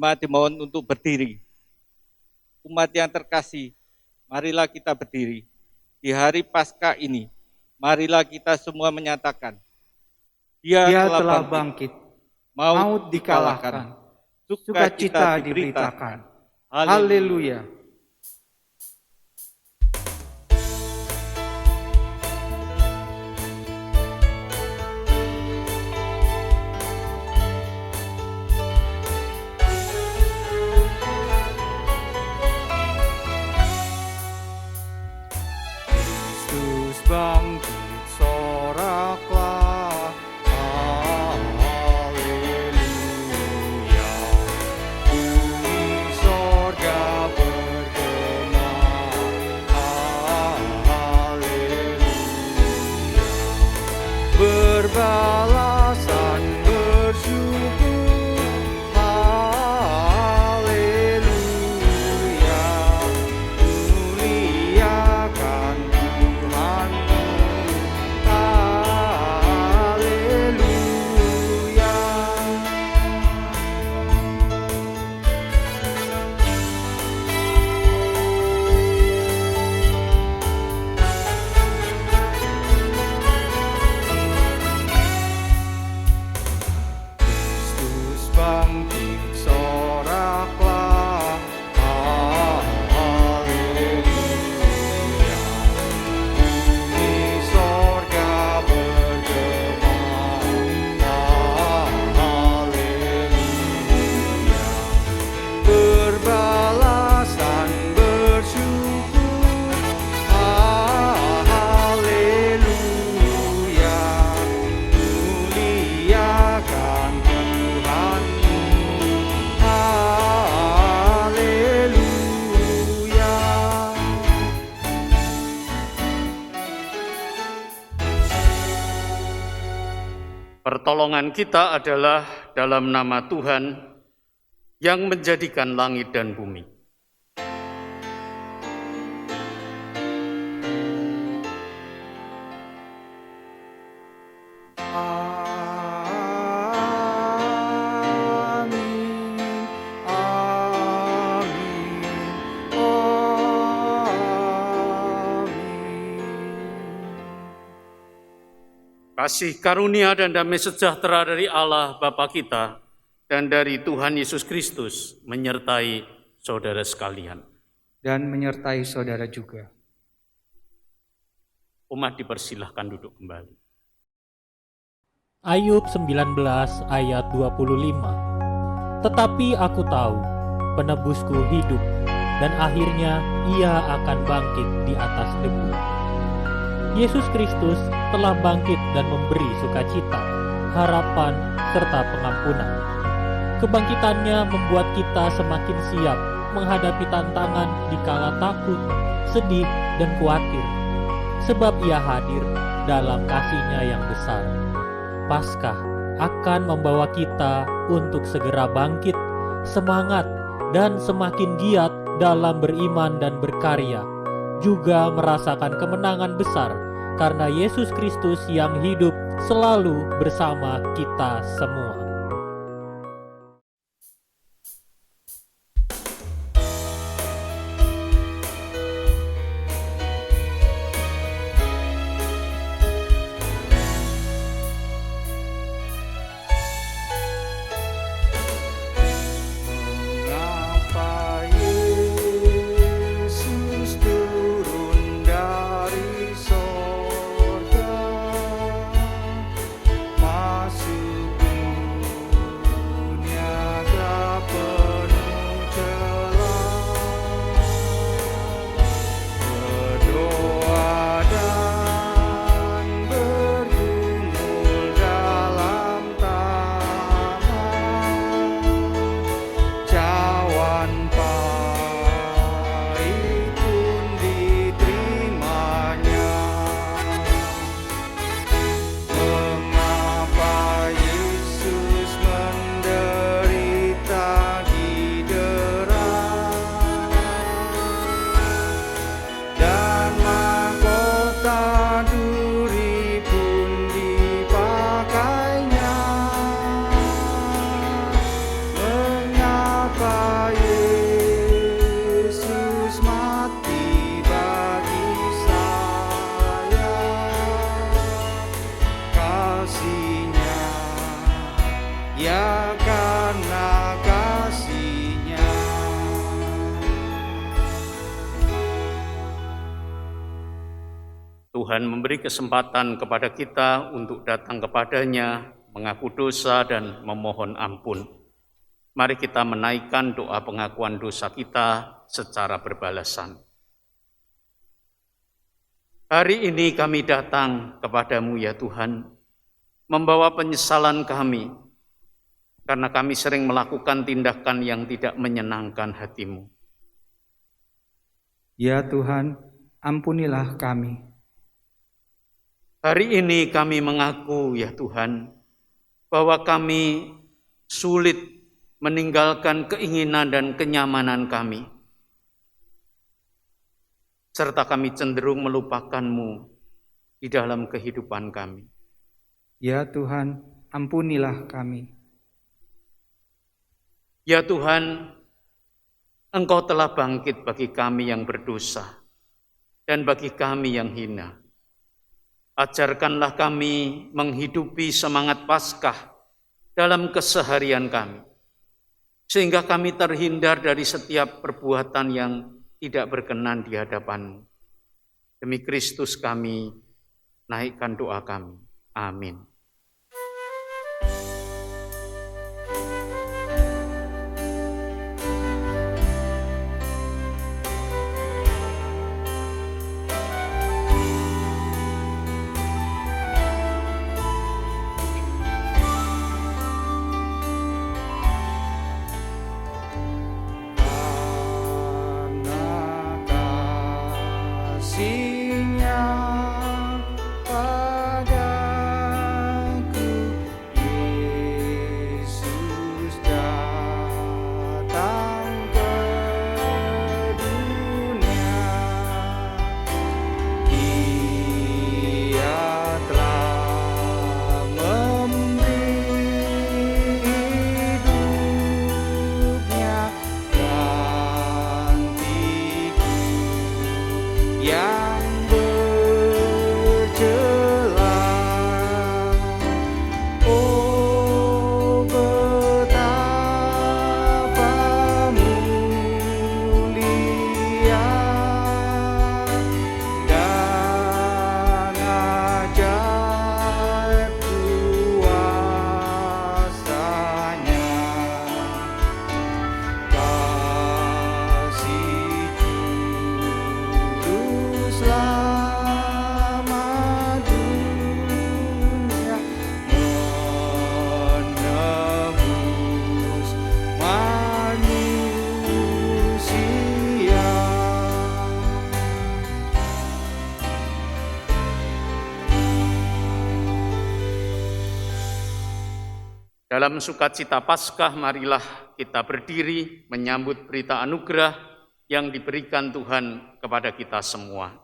Jemaat dimohon untuk berdiri. Umat yang terkasih, marilah kita berdiri. Di hari Paskah ini, marilah kita semua menyatakan, Dia telah bangkit, maut dikalahkan, sukacita diberitakan. Haleluya. Bangkit soraklah, haleluya. Bumi sorga bergema, haleluya. Berbalasan bersyukur, haleluya. Muliakan bangkit soraklah, haleluya. Bumi sorga bergema, haleluya. Berbalasan bersyukur, haleluya. Muliakan pertolongan kita adalah dalam nama Tuhan yang menjadikan langit dan bumi. Kasih karunia dan damai sejahtera dari Allah Bapa kita dan dari Tuhan Yesus Kristus menyertai saudara sekalian. Dan menyertai saudara juga. Umat dipersilahkan duduk kembali. Ayub 19 ayat 25. Tetapi aku tahu, penebusku hidup, dan akhirnya ia akan bangkit di atas debu. Yesus Kristus telah bangkit dan memberi sukacita, harapan, serta pengampunan. Kebangkitannya membuat kita semakin siap menghadapi tantangan dikala takut, sedih, dan khawatir. Sebab ia hadir dalam kasih-Nya yang besar. Paskah akan membawa kita untuk segera bangkit, semangat, dan semakin giat dalam beriman dan berkarya, juga merasakan kemenangan besar karena Yesus Kristus yang hidup selalu bersama kita semua. karena kasih-Nya. Tuhan memberi kesempatan kepada kita untuk datang kepada-Nya, mengaku dosa dan memohon ampun. Mari kita menaikkan doa pengakuan dosa kita secara berbalasan. Hari ini kami datang kepada-Mu ya Tuhan, membawa penyesalan kami, karena kami sering melakukan tindakan yang tidak menyenangkan hati-Mu. Ya Tuhan, ampunilah kami. Hari ini kami mengaku ya Tuhan, bahwa kami sulit meninggalkan keinginan dan kenyamanan kami, serta kami cenderung melupakan-Mu di dalam kehidupan kami. Ya Tuhan, ampunilah kami. Ya Tuhan, Engkau telah bangkit bagi kami yang berdosa dan bagi kami yang hina. Ajarkanlah kami menghidupi semangat Paskah dalam keseharian kami, sehingga kami terhindar dari setiap perbuatan yang tidak berkenan di hadapan-Mu. Demi Kristus kami, naikkan doa kami. Amin. Kasih-Nya padaku, Yesus datang ke dunia. Dia telah memberi hidupnya gantiku yang bercela. Oh, betapa mulia dan ajaib kuasa-Nya. Kasih Juru Selamat dunia menebus manusia. Dalam sukacita Paskah, marilah kita berdiri menyambut berita anugerah yang diberikan Tuhan kepada kita semua.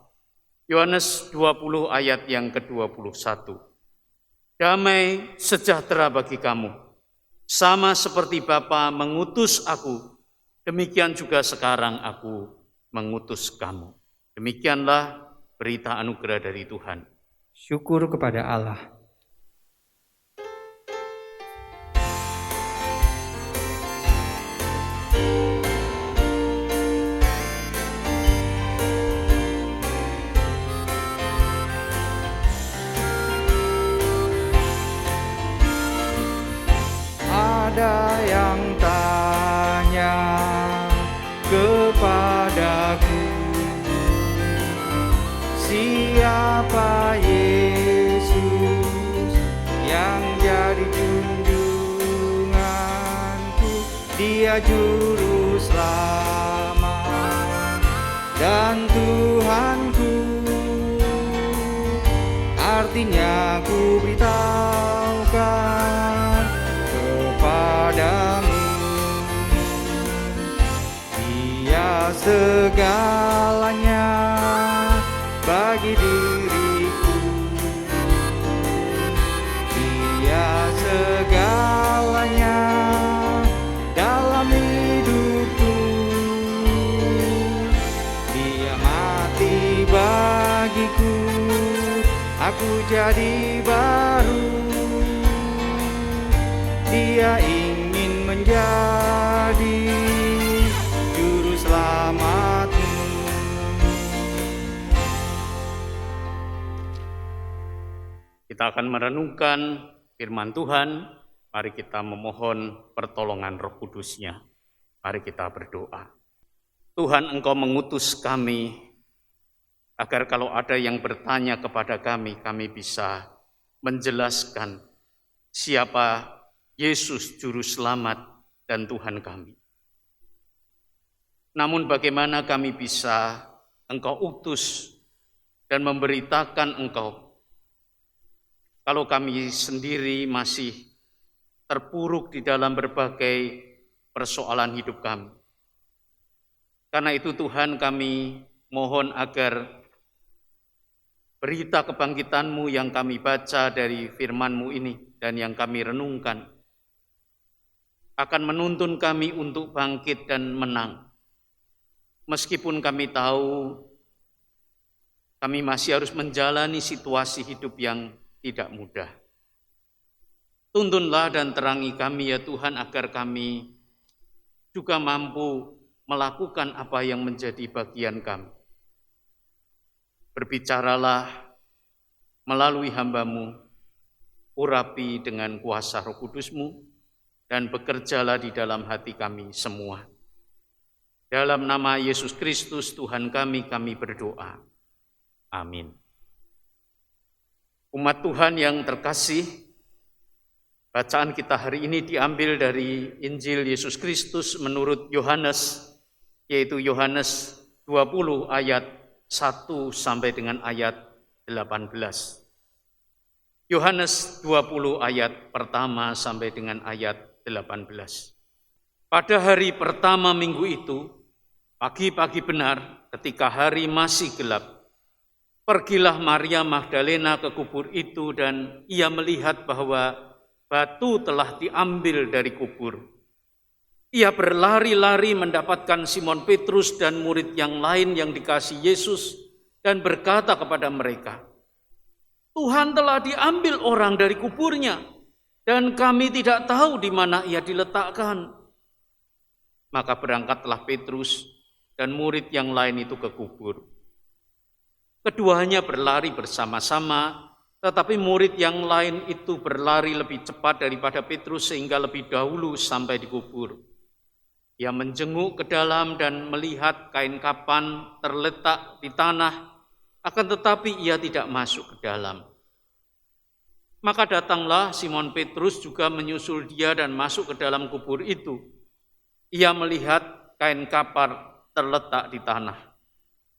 Yohanes 20 ayat yang ke-21. Damai sejahtera bagi kamu, sama seperti Bapa mengutus aku, demikian juga sekarang aku mengutus kamu. Demikianlah berita anugerah dari Tuhan. Syukur kepada Allah. Ada yang tanya kepadaku, siapa Yesus yang jadi junjunganku? Dia juru selamat dan Tuhanku. Artinya ku beritahukan kepadamu, Dia segalanya bagi diriku. Dia segalanya dalam hidupku. Dia mati bagiku, aku jadi baru. Dia ingin menjadi juru selamatmu. Kita akan merenungkan firman Tuhan. Mari kita memohon pertolongan Roh Kudus-Nya. Mari kita berdoa. Tuhan, Engkau mengutus kami agar kalau ada yang bertanya kepada kami, kami bisa menjelaskan siapa Yesus Juru Selamat dan Tuhan kami. Namun bagaimana kami bisa Engkau utus dan memberitakan Engkau kalau kami sendiri masih terpuruk di dalam berbagai persoalan hidup kami. Karena itu Tuhan, kami mohon agar berita kebangkitan-Mu yang kami baca dari firman-Mu ini dan yang kami renungkan akan menuntun kami untuk bangkit dan menang. Meskipun kami tahu kami masih harus menjalani situasi hidup yang tidak mudah. Tuntunlah dan terangi kami ya Tuhan, agar kami juga mampu melakukan apa yang menjadi bagian kami. Berbicaralah melalui hamba-Mu, urapi dengan kuasa Roh Kudus-Mu, dan bekerjalah di dalam hati kami semua. Dalam nama Yesus Kristus Tuhan kami berdoa. Amin. Umat Tuhan yang terkasih, bacaan kita hari ini diambil dari Injil Yesus Kristus menurut Yohanes, yaitu Yohanes 20 ayat 1 sampai dengan ayat 18. Yohanes 20 ayat pertama sampai dengan ayat 18. Pada hari pertama minggu itu, pagi-pagi benar ketika hari masih gelap, pergilah Maria Magdalena ke kubur itu dan ia melihat bahwa batu telah diambil dari kubur. Ia berlari-lari mendapatkan Simon Petrus dan murid yang lain yang dikasihi Yesus dan berkata kepada mereka, "Tuhan telah diambil orang dari kuburnya dan kami tidak tahu di mana ia diletakkan." Maka berangkatlah Petrus dan murid yang lain itu ke kubur. Keduanya berlari bersama-sama, tetapi murid yang lain itu berlari lebih cepat daripada Petrus sehingga lebih dahulu sampai di kubur. Ia menjenguk ke dalam dan melihat kain kapan terletak di tanah, akan tetapi ia tidak masuk ke dalam. Maka datanglah Simon Petrus juga menyusul dia dan masuk ke dalam kubur itu. Ia melihat kain kapar terletak di tanah.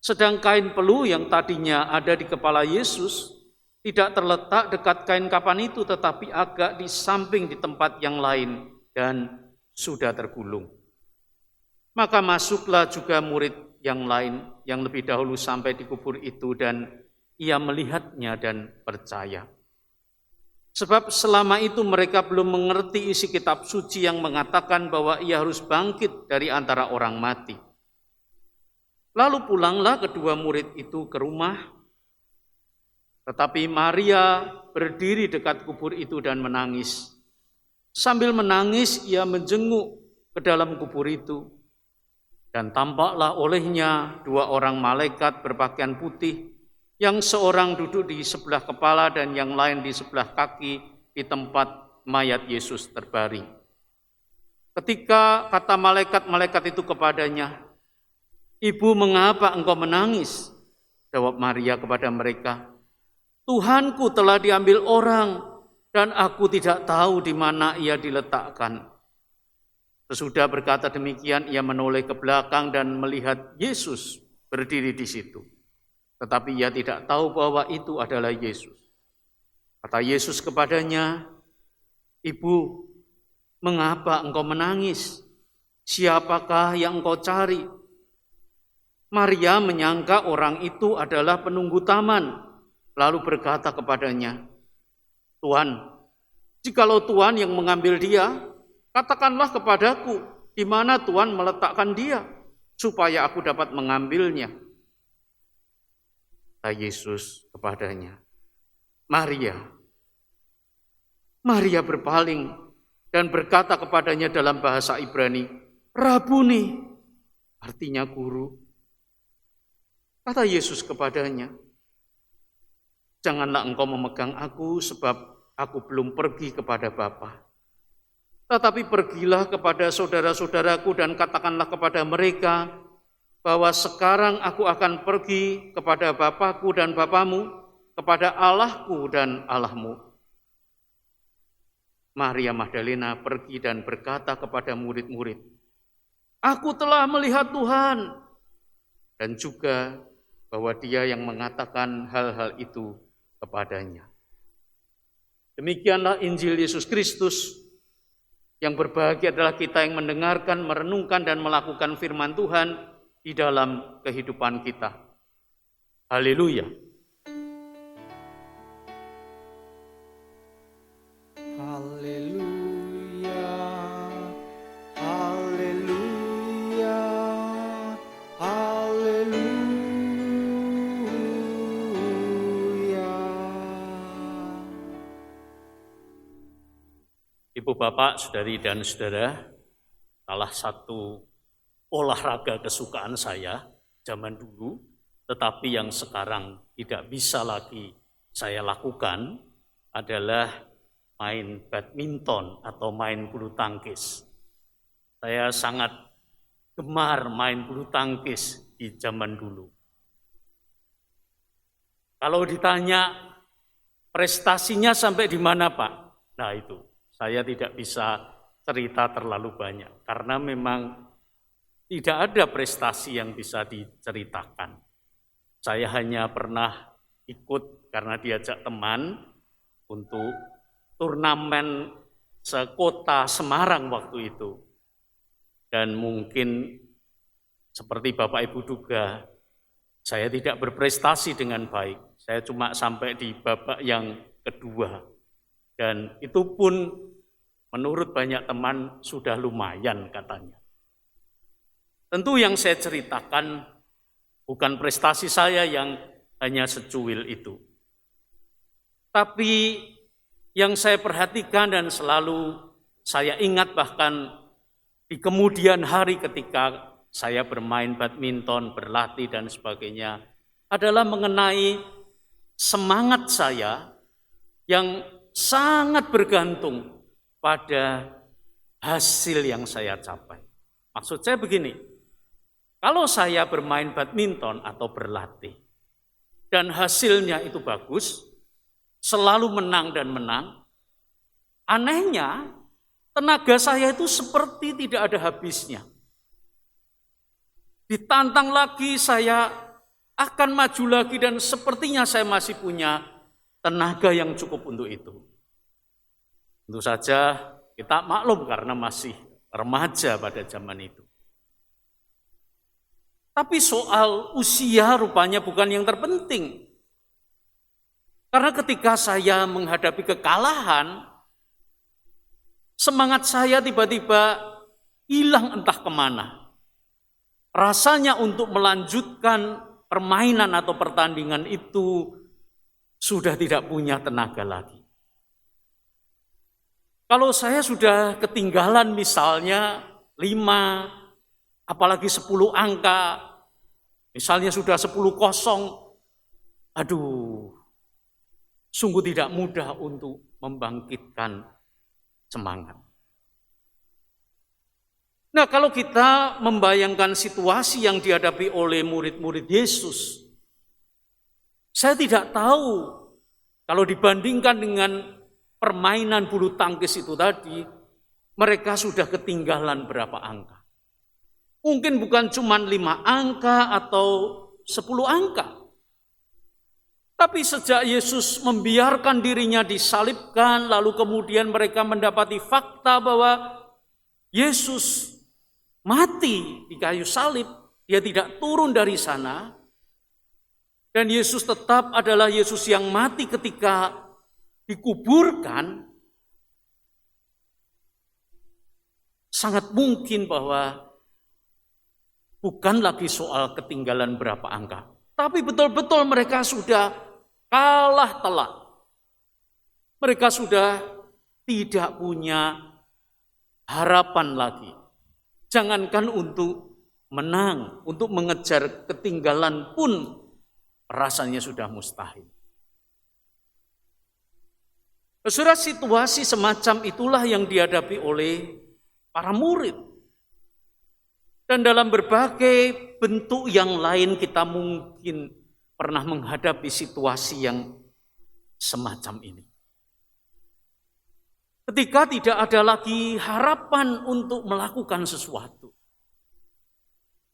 Sedang kain pelu yang tadinya ada di kepala Yesus tidak terletak dekat kain kapan itu, tetapi agak di samping di tempat yang lain dan sudah tergulung. Maka masuklah juga murid yang lain yang lebih dahulu sampai di kubur itu dan ia melihatnya dan percaya. Sebab selama itu mereka belum mengerti isi kitab suci yang mengatakan bahwa ia harus bangkit dari antara orang mati. Lalu pulanglah kedua murid itu ke rumah, tetapi Maria berdiri dekat kubur itu dan menangis. Sambil menangis ia menjenguk ke dalam kubur itu, dan tampaklah olehnya dua orang malaikat berpakaian putih, yang seorang duduk di sebelah kepala dan yang lain di sebelah kaki di tempat mayat Yesus terbaring. Ketika kata malaikat-malaikat itu kepadanya, "Ibu, mengapa engkau menangis?" Jawab Maria kepada mereka, "Tuhanku telah diambil orang dan aku tidak tahu di mana ia diletakkan." Sesudah berkata demikian, ia menoleh ke belakang dan melihat Yesus berdiri di situ. Tetapi ia tidak tahu bahwa itu adalah Yesus. Kata Yesus kepadanya, "Ibu, mengapa engkau menangis? Siapakah yang engkau cari?" Maria menyangka orang itu adalah penunggu taman, lalu berkata kepadanya, "Tuhan, jikalau Tuhan yang mengambil dia, katakanlah kepadaku di mana Tuhan meletakkan dia, supaya aku dapat mengambilnya." Kata Yesus kepadanya, "Maria." Maria berpaling dan berkata kepadanya dalam bahasa Ibrani, Rabuni, artinya guru. Kata Yesus kepadanya, janganlah engkau memegang aku sebab aku belum pergi kepada Bapa. Tetapi pergilah kepada saudara-saudaraku dan katakanlah kepada mereka bahwa sekarang aku akan pergi kepada Bapakku dan Bapamu, kepada Allahku dan Allahmu. Maria Magdalena pergi dan berkata kepada murid-murid, aku telah melihat Tuhan. Dan juga bahwa Dia yang mengatakan hal-hal itu kepadanya. Demikianlah Injil Yesus Kristus. Yang berbahagia adalah kita yang mendengarkan, merenungkan, dan melakukan firman Tuhan di dalam kehidupan kita. Haleluya. Haleluya, haleluya, haleluya. Ibu bapak, saudari dan saudara, salah satu olahraga kesukaan saya zaman dulu, tetapi yang sekarang tidak bisa lagi saya lakukan adalah main badminton atau main bulu tangkis. Saya sangat gemar main bulu tangkis di zaman dulu. Kalau ditanya prestasinya sampai di mana, Pak? Nah itu, saya tidak bisa cerita terlalu banyak karena memang tidak ada prestasi yang bisa diceritakan. Saya hanya pernah ikut karena diajak teman untuk turnamen sekota Semarang waktu itu. Dan mungkin seperti Bapak Ibu duga, saya tidak berprestasi dengan baik. Saya cuma sampai di babak yang kedua. Dan itu pun menurut banyak teman sudah lumayan katanya. Tentu yang saya ceritakan bukan prestasi saya yang hanya secuil itu. Tapi yang saya perhatikan dan selalu saya ingat bahkan di kemudian hari ketika saya bermain badminton, berlatih dan sebagainya adalah mengenai semangat saya yang sangat bergantung pada hasil yang saya capai. Maksud saya begini, kalau saya bermain badminton atau berlatih dan hasilnya itu bagus, selalu menang dan menang, anehnya tenaga saya itu seperti tidak ada habisnya. Ditantang lagi saya akan maju lagi dan sepertinya saya masih punya tenaga yang cukup untuk itu. Tentu saja kita maklum karena masih remaja pada zaman itu. Tapi soal usia rupanya bukan yang terpenting. Karena ketika saya menghadapi kekalahan, semangat saya tiba-tiba hilang entah kemana. Rasanya untuk melanjutkan permainan atau pertandingan itu sudah tidak punya tenaga lagi. Kalau saya sudah ketinggalan misalnya 5, apalagi 10 angka, misalnya sudah 10-0, aduh, sungguh tidak mudah untuk membangkitkan semangat. Nah, kalau kita membayangkan situasi yang dihadapi oleh murid-murid Yesus, saya tidak tahu kalau dibandingkan dengan permainan bulu tangkis itu tadi, mereka sudah ketinggalan berapa angka. Mungkin bukan cuma 5 angka atau 10 angka. Tapi sejak Yesus membiarkan dirinya disalibkan, lalu kemudian mereka mendapati fakta bahwa Yesus mati di kayu salib, dia tidak turun dari sana, dan Yesus tetap adalah Yesus yang mati ketika dikuburkan. Sangat mungkin bahwa bukan lagi soal ketinggalan berapa angka, tapi betul-betul mereka sudah kalah telak. Mereka sudah tidak punya harapan lagi. Jangankan untuk menang, untuk mengejar ketinggalan pun rasanya sudah mustahil. Saudara, situasi semacam itulah yang dihadapi oleh para murid. Dan dalam berbagai bentuk yang lain kita mungkin pernah menghadapi situasi yang semacam ini. Ketika tidak ada lagi harapan untuk melakukan sesuatu.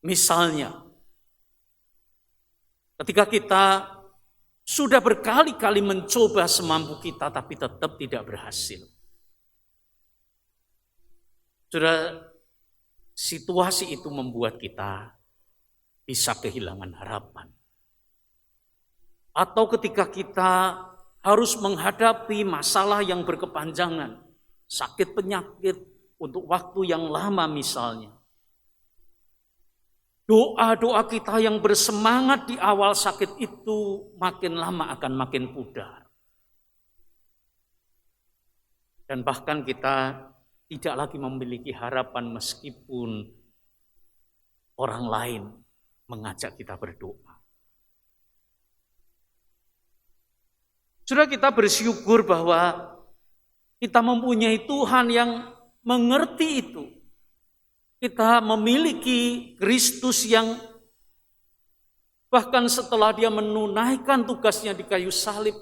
Misalnya, ketika kita sudah berkali-kali mencoba semampu kita tapi tetap tidak berhasil. Sudah, situasi itu membuat kita bisa kehilangan harapan. Atau ketika kita harus menghadapi masalah yang berkepanjangan, sakit penyakit untuk waktu yang lama misalnya. Doa-doa kita yang bersemangat di awal sakit itu makin lama akan makin pudar. Dan bahkan kita tidak lagi memiliki harapan meskipun orang lain mengajak kita berdoa. Sudah, kita bersyukur bahwa kita mempunyai Tuhan yang mengerti itu. Kita memiliki Kristus yang bahkan setelah dia menunaikan tugasnya di kayu salib,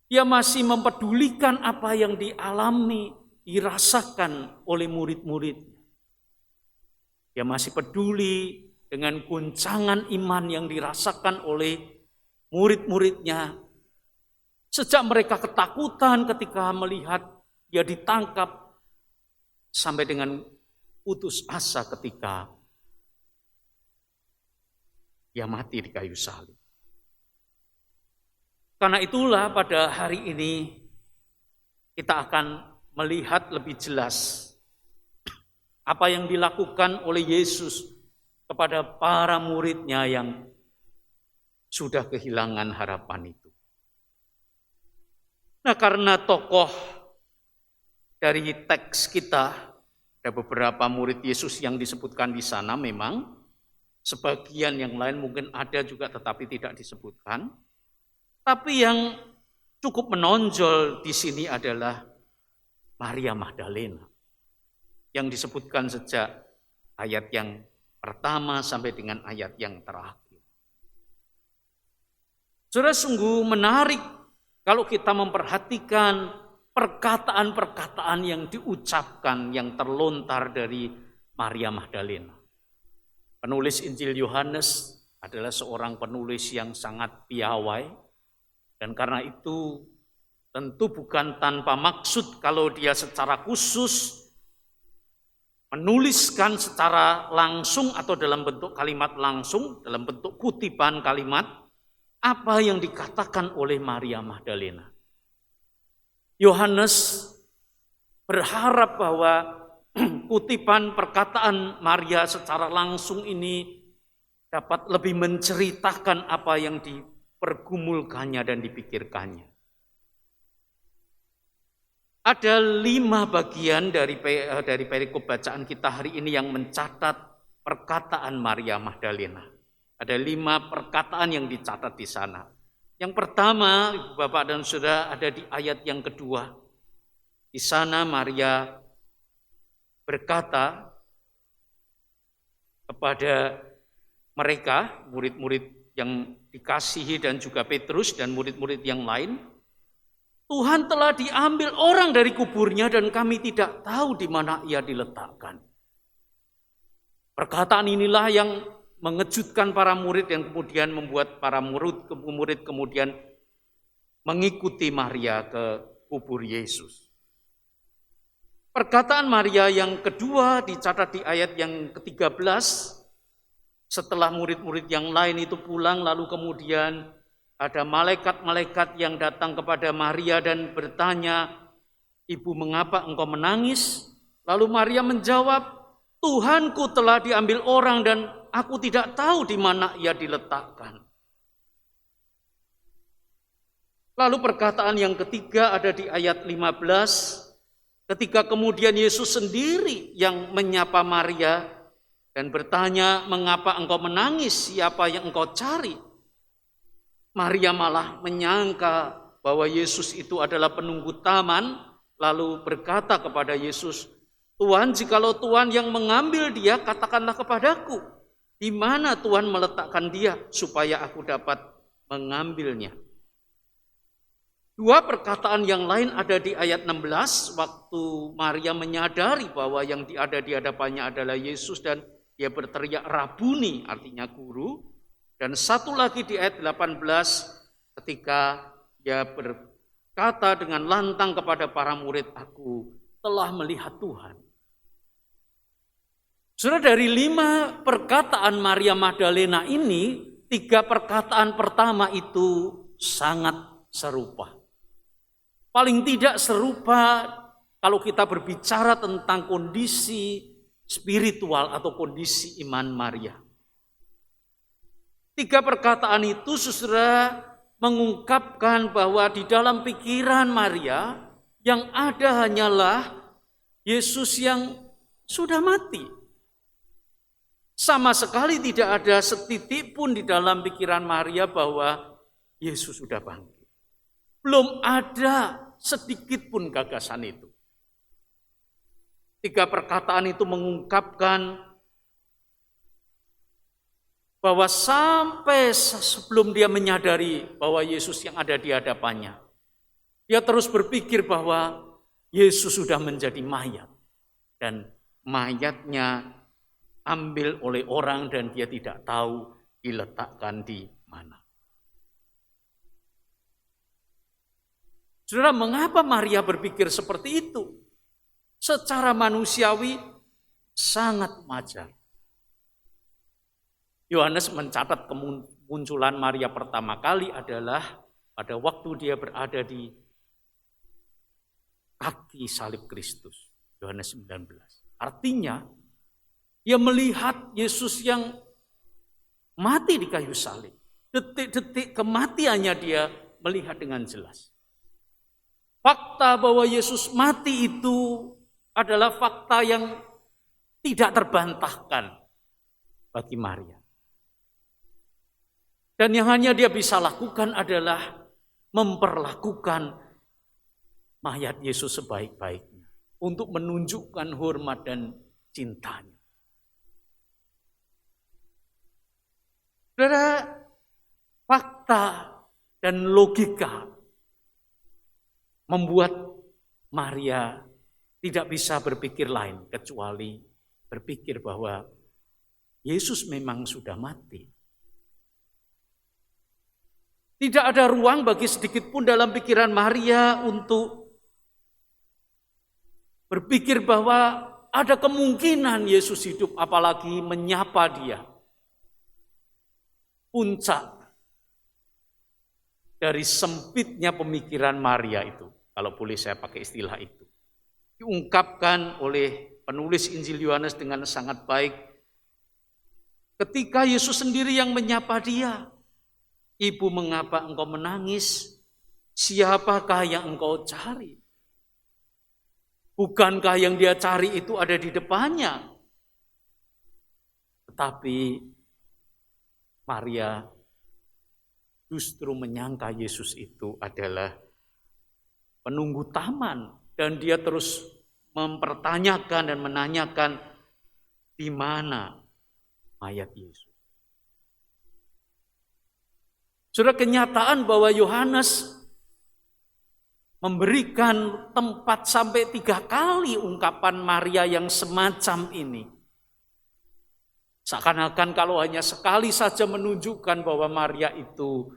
dia masih mempedulikan apa yang dialami, dirasakan oleh murid-muridnya. Dia masih peduli dengan guncangan iman yang dirasakan oleh murid-muridnya. Sejak mereka ketakutan ketika melihat dia ditangkap, sampai dengan putus asa ketika dia mati di kayu salib. Karena itulah pada hari ini kita akan melihat lebih jelas apa yang dilakukan oleh Yesus kepada para muridnya yang sudah kehilangan harapan itu. Nah, karena tokoh dari teks kita, ada beberapa murid Yesus yang disebutkan di sana memang, sebagian yang lain mungkin ada juga tetapi tidak disebutkan. Tapi yang cukup menonjol di sini adalah Maria Magdalena, yang disebutkan sejak ayat yang pertama sampai dengan ayat yang terakhir. Saudara, sungguh menarik kalau kita memperhatikan perkataan-perkataan yang diucapkan, yang terlontar dari Maria Magdalena. Penulis Injil Yohanes adalah seorang penulis yang sangat piawai, dan karena itu tentu bukan tanpa maksud kalau dia secara khusus menuliskan secara langsung atau dalam bentuk kalimat langsung, dalam bentuk kutipan kalimat, apa yang dikatakan oleh Maria Magdalena. Yohanes berharap bahwa kutipan perkataan Maria secara langsung ini dapat lebih menceritakan apa yang dipergumulkannya dan dipikirkannya. Ada 5 bagian dari perikop bacaan kita hari ini yang mencatat perkataan Maria Magdalena. Ada 5 perkataan yang dicatat di sana. Yang pertama, Ibu Bapak dan Saudara, ada di ayat yang kedua. Di sana Maria berkata kepada mereka, murid-murid yang dikasihi dan juga Petrus dan murid-murid yang lain, Tuhan telah diambil orang dari kuburnya dan kami tidak tahu di mana ia diletakkan. Perkataan inilah yang mengejutkan para murid yang kemudian membuat para murid kemudian mengikuti Maria ke kubur Yesus. Perkataan Maria yang kedua dicatat di ayat yang ke-13. Setelah murid-murid yang lain itu pulang, lalu kemudian ada malaikat-malaikat yang datang kepada Maria dan bertanya, "Ibu, mengapa engkau menangis?" Lalu Maria menjawab, "Tuhanku telah diambil orang dan aku tidak tahu di mana ia diletakkan." Lalu perkataan yang ketiga ada di ayat 15. Ketika kemudian Yesus sendiri yang menyapa Maria dan bertanya, "Mengapa engkau menangis? Siapa yang engkau cari?" Maria malah menyangka bahwa Yesus itu adalah penunggu taman, lalu berkata kepada Yesus, "Tuhan, jikalau Tuhan yang mengambil dia, katakanlah kepadaku, di mana Tuhan meletakkan dia supaya aku dapat mengambilnya." Dua perkataan yang lain ada di ayat 16, waktu Maria menyadari bahwa yang ada di hadapannya adalah Yesus dan dia berteriak, "Rabuni," artinya guru. Dan satu lagi di ayat 18 ketika dia berkata dengan lantang kepada para murid, "Aku telah melihat Tuhan." Saudara, dari 5 perkataan Maria Magdalena ini, 3 perkataan pertama itu sangat serupa. Paling tidak serupa kalau kita berbicara tentang kondisi spiritual atau kondisi iman Maria. 3 perkataan itu saudara mengungkapkan bahwa di dalam pikiran Maria yang ada hanyalah Yesus yang sudah mati. Sama sekali tidak ada setitik pun di dalam pikiran Maria bahwa Yesus sudah bangkit. Belum ada sedikit pun gagasan itu. 3 perkataan itu mengungkapkan bahwa sampai sebelum dia menyadari bahwa Yesus yang ada di hadapannya, dia terus berpikir bahwa Yesus sudah menjadi mayat. Dan mayatnya ambil oleh orang dan dia tidak tahu diletakkan di mana. Saudara, mengapa Maria berpikir seperti itu? Secara manusiawi sangat wajar. Yohanes mencatat kemunculan Maria pertama kali adalah pada waktu dia berada di kaki salib Kristus. Yohanes 19. Artinya, dia melihat Yesus yang mati di kayu salib. Detik-detik kematiannya dia melihat dengan jelas. Fakta bahwa Yesus mati itu adalah fakta yang tidak terbantahkan bagi Maria. Dan yang hanya dia bisa lakukan adalah memperlakukan mayat Yesus sebaik-baiknya untuk menunjukkan hormat dan cintanya. Saudara, fakta dan logika membuat Maria tidak bisa berpikir lain kecuali berpikir bahwa Yesus memang sudah mati. Tidak ada ruang bagi sedikit pun dalam pikiran Maria untuk berpikir bahwa ada kemungkinan Yesus hidup, apalagi menyapa dia. Puncak dari sempitnya pemikiran Maria itu, kalau boleh saya pakai istilah itu, diungkapkan oleh penulis Injil Yohanes dengan sangat baik. Ketika Yesus sendiri yang menyapa dia, "Ibu, mengapa engkau menangis? Siapakah yang engkau cari?" Bukankah yang dia cari itu ada di depannya? Tetapi Maria justru menyangka Yesus itu adalah penunggu taman. Dan dia terus mempertanyakan dan menanyakan, di mana mayat Yesus? Saudara, kenyataan bahwa Yohanes memberikan tempat sampai 3 kali ungkapan Maria yang semacam ini. Seakan-akan kalau hanya sekali saja menunjukkan bahwa Maria itu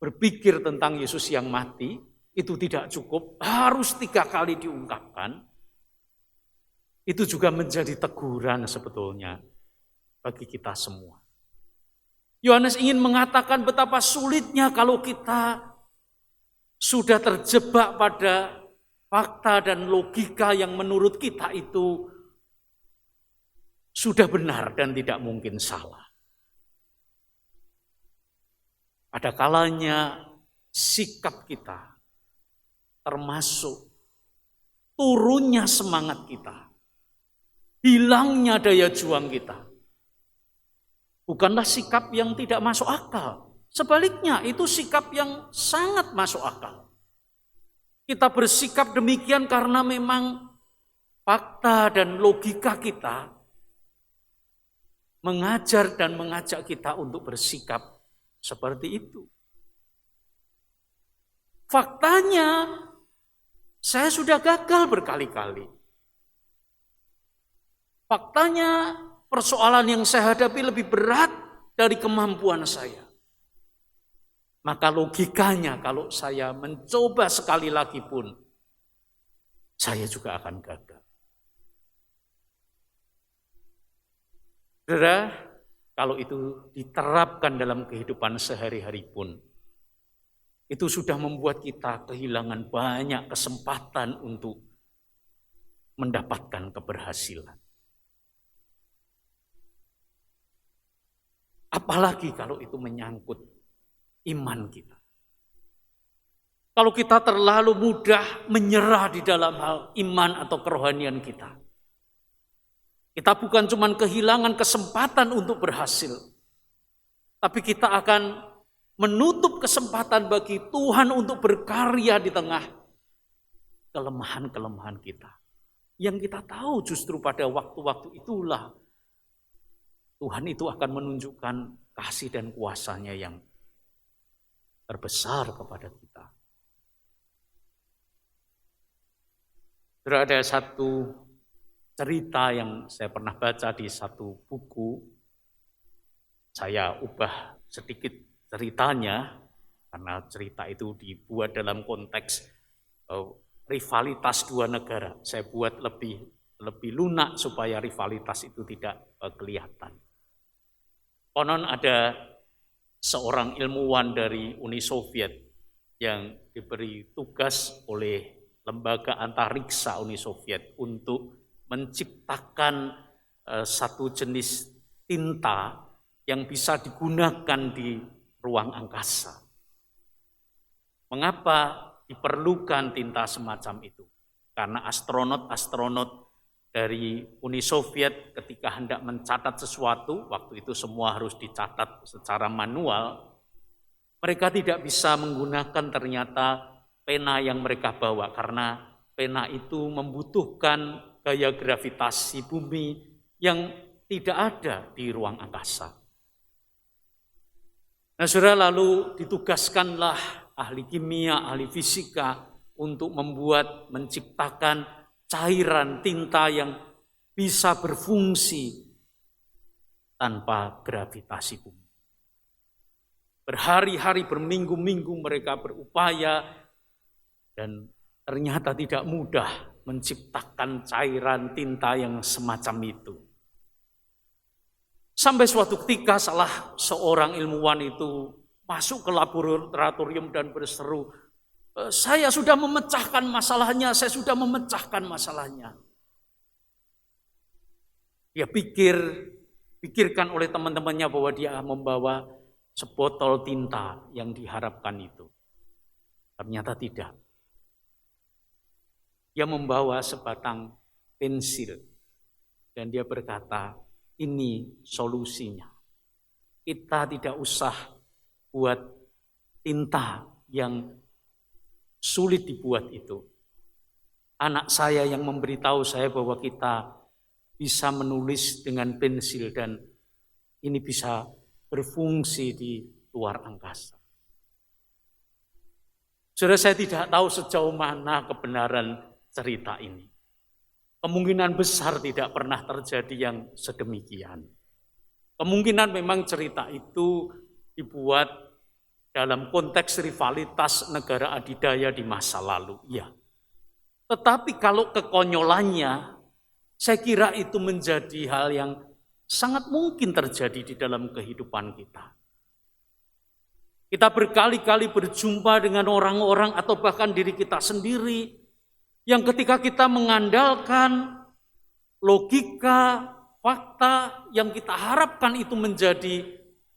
berpikir tentang Yesus yang mati, itu tidak cukup, harus 3 kali diungkapkan. Itu juga menjadi teguran sebetulnya bagi kita semua. Yohanes ingin mengatakan betapa sulitnya kalau kita sudah terjebak pada fakta dan logika yang menurut kita itu sudah benar dan tidak mungkin salah. Ada kalanya sikap kita termasuk turunnya semangat kita, hilangnya daya juang kita. Bukanlah sikap yang tidak masuk akal. Sebaliknya, itu sikap yang sangat masuk akal. Kita bersikap demikian karena memang fakta dan logika kita mengajar dan mengajak kita untuk bersikap seperti itu. Faktanya, saya sudah gagal berkali-kali. Faktanya, persoalan yang saya hadapi lebih berat dari kemampuan saya. Maka logikanya kalau saya mencoba sekali lagi pun, saya juga akan gagal. Saudara, kalau itu diterapkan dalam kehidupan sehari-hari pun, itu sudah membuat kita kehilangan banyak kesempatan untuk mendapatkan keberhasilan. Apalagi kalau itu menyangkut iman kita. Kalau kita terlalu mudah menyerah di dalam hal iman atau kerohanian kita, kita bukan cuma kehilangan kesempatan untuk berhasil, tapi kita akan menutup kesempatan bagi Tuhan untuk berkarya di tengah kelemahan-kelemahan kita. Yang kita tahu justru pada waktu-waktu itulah Tuhan itu akan menunjukkan kasih dan kuasa-Nya yang terbesar kepada kita. Ada satu cerita yang saya pernah baca di satu buku. Saya ubah sedikit ceritanya, karena cerita itu dibuat dalam konteks rivalitas dua negara. Saya buat lebih lunak supaya rivalitas itu tidak kelihatan. Konon ada seorang ilmuwan dari Uni Soviet yang diberi tugas oleh lembaga antariksa Uni Soviet untuk menciptakan satu jenis tinta yang bisa digunakan di ruang angkasa. Mengapa diperlukan tinta semacam itu? Karena astronot-astronot dari Uni Soviet ketika hendak mencatat sesuatu, waktu itu semua harus dicatat secara manual, mereka tidak bisa menggunakan ternyata pena yang mereka bawa, karena pena itu membutuhkan gaya gravitasi bumi yang tidak ada di ruang angkasa. Nah, saudara, lalu ditugaskanlah ahli kimia, ahli fisika untuk menciptakan cairan tinta yang bisa berfungsi tanpa gravitasi bumi. Berhari-hari, berminggu-minggu mereka berupaya dan ternyata tidak mudah menciptakan cairan tinta yang semacam itu. Sampai suatu ketika salah seorang ilmuwan itu masuk ke laboratorium dan berseru, "Saya sudah memecahkan masalahnya, saya sudah memecahkan masalahnya." Dia pikirkan oleh teman-temannya bahwa dia membawa sebotol tinta yang diharapkan itu. Ternyata tidak. Dia membawa sebatang pensil dan dia berkata, "Ini solusinya. Kita tidak usah buat tinta yang sulit dibuat itu. Anak saya yang memberitahu saya bahwa kita bisa menulis dengan pensil dan ini bisa berfungsi di luar angkasa." Saudara, saya tidak tahu sejauh mana kebenaran cerita ini. Kemungkinan besar tidak pernah terjadi yang sedemikian. Kemungkinan memang cerita itu dibuat dalam konteks rivalitas negara adidaya di masa lalu, ya. Tetapi kalau kekonyolannya, saya kira itu menjadi hal yang sangat mungkin terjadi di dalam kehidupan kita. Kita berkali-kali berjumpa dengan orang-orang atau bahkan diri kita sendiri yang ketika kita mengandalkan logika, fakta yang kita harapkan itu menjadi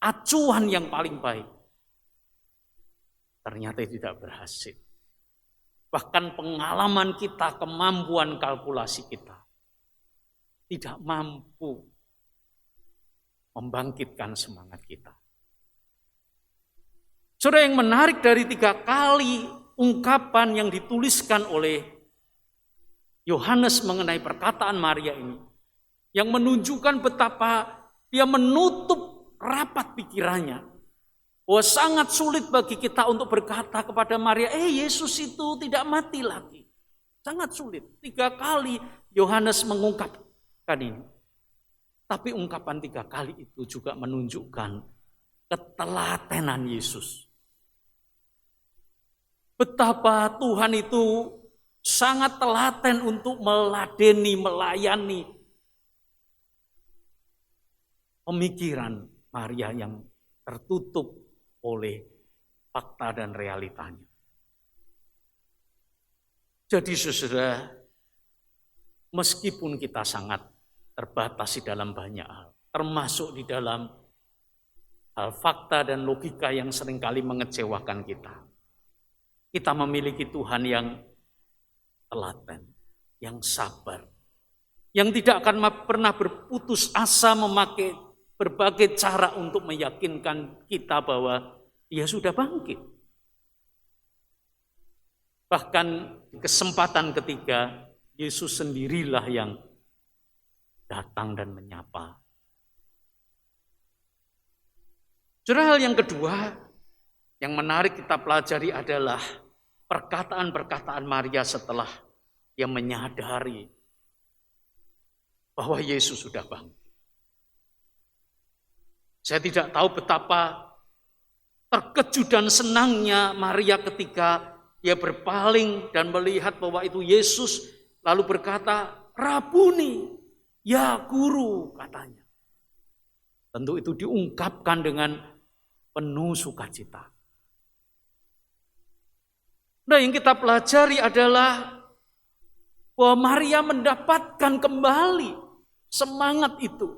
acuan yang paling baik, ternyata tidak berhasil. bahkan pengalaman kita, kemampuan kalkulasi kita tidak mampu membangkitkan semangat kita. Saudara, yang menarik dari 3 kali ungkapan yang dituliskan oleh Yohanes mengenai perkataan Maria ini, yang menunjukkan betapa dia menutup rapat pikirannya, bahwa sangat sulit bagi kita untuk berkata kepada Maria, Yesus itu tidak mati lagi. Sangat sulit. 3 kali Yohanes mengungkapkan ini. Tapi ungkapan 3 kali itu juga menunjukkan ketelatenan Yesus. Betapa Tuhan itu sangat telaten untuk meladeni, melayani pemikiran Maria yang tertutup oleh fakta dan realitanya. Jadi saudara, meskipun kita sangat terbatas di dalam banyak hal, termasuk di dalam hal fakta dan logika yang seringkali mengecewakan kita, kita memiliki Tuhan yang telaten, yang sabar, yang tidak akan pernah berputus asa memakai berbagai cara untuk meyakinkan kita bahwa Dia sudah bangkit. Bahkan di kesempatan ketiga, Yesus sendirilah yang datang dan menyapa. Saudara, hal yang kedua yang menarik kita pelajari adalah perkataan-perkataan Maria setelah dia menyadari bahwa Yesus sudah bangkit. Saya tidak tahu betapa terkejut dan senangnya Maria ketika dia berpaling dan melihat bahwa itu Yesus, lalu berkata, Rabuni, ya guru, katanya. Tentu itu diungkapkan dengan penuh sukacita. Nah, yang kita pelajari adalah bahwa Maria mendapatkan kembali semangat itu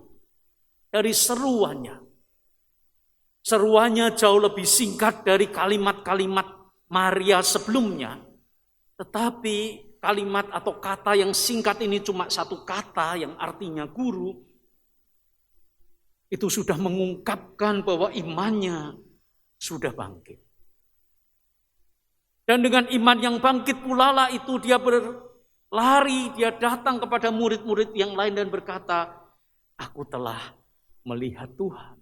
dari seruannya. Seruannya jauh lebih singkat dari kalimat-kalimat Maria sebelumnya. Tetapi kalimat atau kata yang singkat ini cuma satu kata yang artinya guru. Itu sudah mengungkapkan bahwa imannya sudah bangkit. Dan dengan iman yang bangkit pula lah itu dia berlari, dia datang kepada murid-murid yang lain dan berkata, aku telah melihat Tuhan.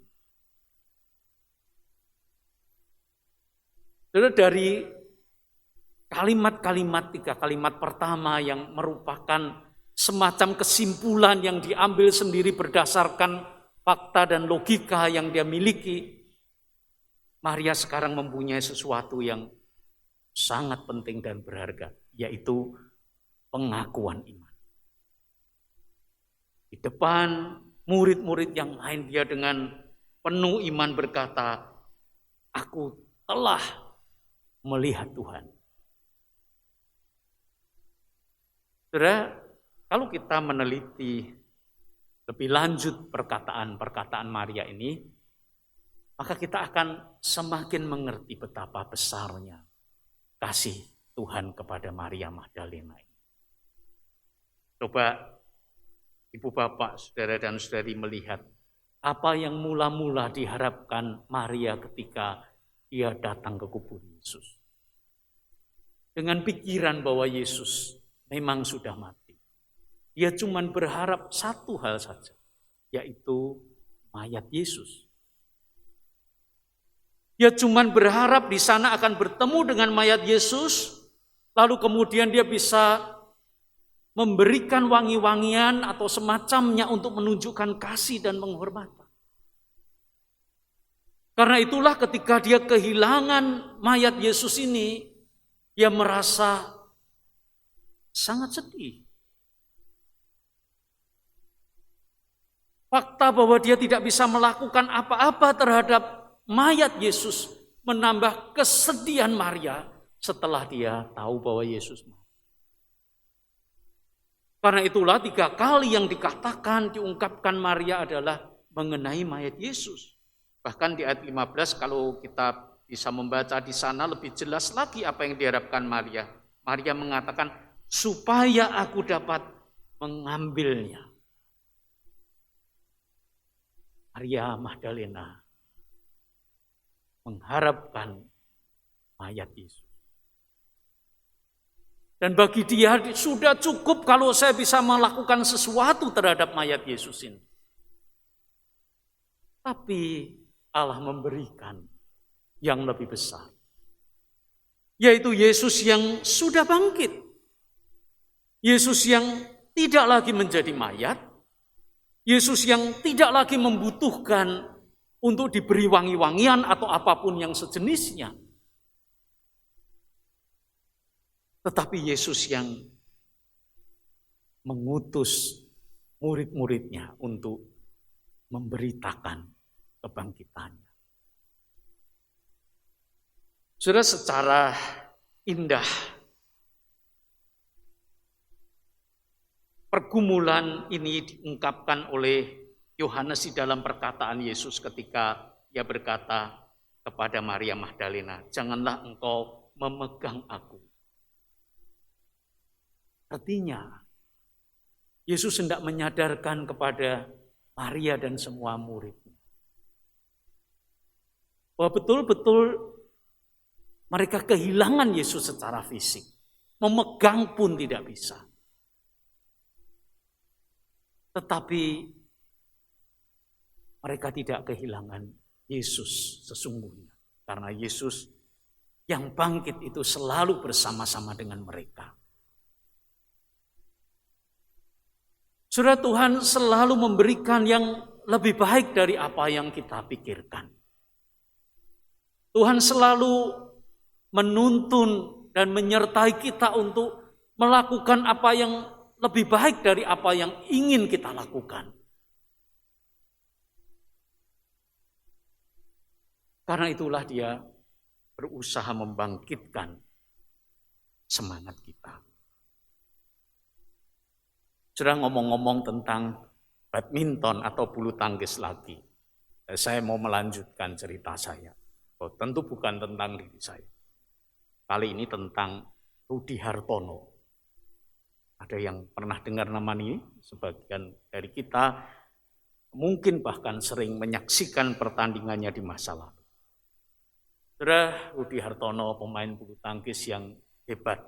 Dari kalimat-kalimat 3 kalimat pertama yang merupakan semacam kesimpulan yang diambil sendiri berdasarkan fakta dan logika yang dia miliki, Maria sekarang mempunyai sesuatu yang sangat penting dan berharga, yaitu pengakuan iman. Di depan murid-murid yang lain dia dengan penuh iman berkata, aku telah melihat Tuhan. Saudara, kalau kita meneliti lebih lanjut perkataan-perkataan Maria ini, maka kita akan semakin mengerti betapa besarnya kasih Tuhan kepada Maria Magdalena ini. Coba Ibu Bapak, Saudara dan Saudari melihat apa yang mula-mula diharapkan Maria ketika dia datang ke kubur Yesus. Dengan pikiran bahwa Yesus memang sudah mati. Dia cuma berharap satu hal saja, yaitu mayat Yesus. Dia cuma berharap di sana akan bertemu dengan mayat Yesus, lalu kemudian dia bisa memberikan wangi-wangian atau semacamnya untuk menunjukkan kasih dan penghormatan. Karena itulah ketika dia kehilangan mayat Yesus ini, dia merasa sangat sedih. Fakta bahwa dia tidak bisa melakukan apa-apa terhadap mayat Yesus menambah kesedihan Maria setelah dia tahu bahwa Yesus mati. Karena itulah 3 kali yang dikatakan, diungkapkan Maria adalah mengenai mayat Yesus. Bahkan di ayat 15 kalau kita bisa membaca di sana lebih jelas lagi apa yang diharapkan Maria. Maria mengatakan, supaya aku dapat mengambilnya. Maria Magdalena mengharapkan mayat Yesus. Dan bagi dia sudah cukup kalau saya bisa melakukan sesuatu terhadap mayat Yesus ini. Tapi Allah memberikan yang lebih besar. Yaitu Yesus yang sudah bangkit. Yesus yang tidak lagi menjadi mayat. Yesus yang tidak lagi membutuhkan untuk diberi wangi-wangian atau apapun yang sejenisnya. Tetapi Yesus yang mengutus murid-muridnya untuk memberitakan kebangkitannya. Saudara, secara indah pergumulan ini diungkapkan oleh Yohanes di dalam perkataan Yesus ketika ia berkata kepada Maria Magdalena, "Janganlah engkau memegang aku." Artinya, Yesus hendak menyadarkan kepada Maria dan semua muridnya bahwa betul-betul mereka kehilangan Yesus secara fisik. Memegang pun tidak bisa. Tetapi mereka tidak kehilangan Yesus sesungguhnya. Karena Yesus yang bangkit itu selalu bersama-sama dengan mereka. Saudara, Tuhan selalu memberikan yang lebih baik dari apa yang kita pikirkan. Tuhan selalu menuntun dan menyertai kita untuk melakukan apa yang lebih baik dari apa yang ingin kita lakukan. Karena itulah Dia berusaha membangkitkan semangat kita. Sudah ngomong-ngomong tentang badminton atau bulu tangkis lagi. Saya mau melanjutkan cerita saya. Tentu bukan tentang diri saya. Kali ini tentang Rudi Hartono. Ada yang pernah dengar nama ini? Sebagian dari kita mungkin bahkan sering menyaksikan pertandingannya di masa lalu. Saudara, Rudi Hartono pemain bulu tangkis yang hebat.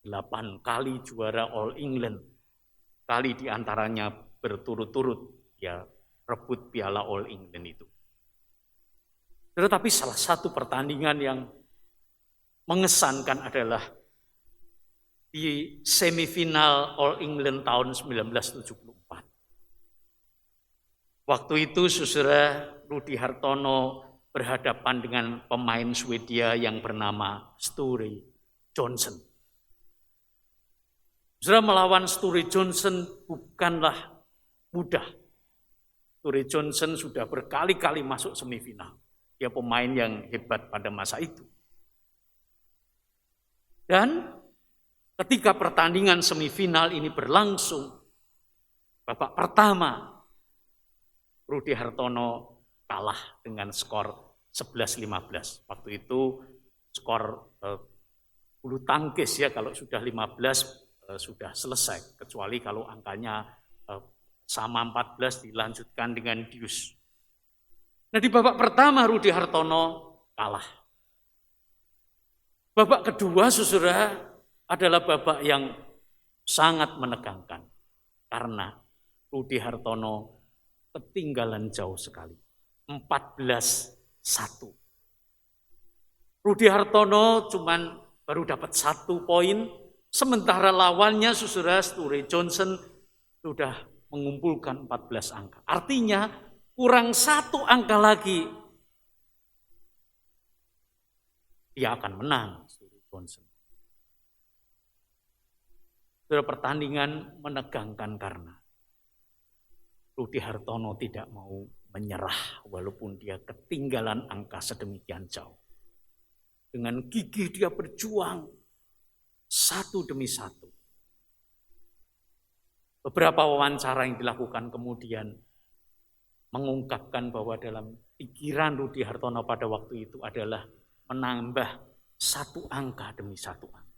8 kali juara All England. Kali diantaranya berturut-turut ya rebut piala All England itu. Tetapi salah satu pertandingan yang mengesankan adalah di semifinal All England tahun 1974. Waktu itu saudara Rudi Hartono berhadapan dengan pemain Swedia yang bernama Sture Johnson. Saudara, melawan Sture Johnson bukanlah mudah. Sture Johnson sudah berkali-kali masuk semifinal. Dia pemain yang hebat pada masa itu. Dan ketika pertandingan semifinal ini berlangsung, babak pertama Rudi Hartono kalah dengan skor 11-15. Waktu itu skor bulu tangkis ya, kalau sudah 15 sudah selesai, kecuali kalau angkanya sama 14 dilanjutkan dengan deuce. Nah, di babak pertama Rudi Hartono kalah. Babak kedua saudara adalah babak yang sangat menegangkan. Karena Rudi Hartono ketinggalan jauh sekali. 14-1. Rudi Hartono cuman baru dapat 1 poin. Sementara lawannya saudara Sture Johnson sudah mengumpulkan 14 angka. Artinya kurang 1 angka lagi dia akan menang Sture Johnson. Saudara, pertandingan menegangkan karena Rudi Hartono tidak mau menyerah walaupun dia ketinggalan angka sedemikian jauh. Dengan gigih dia berjuang satu demi satu. Beberapa wawancara yang dilakukan kemudian mengungkapkan bahwa dalam pikiran Rudi Hartono pada waktu itu adalah menambah 1 angka demi 1 angka.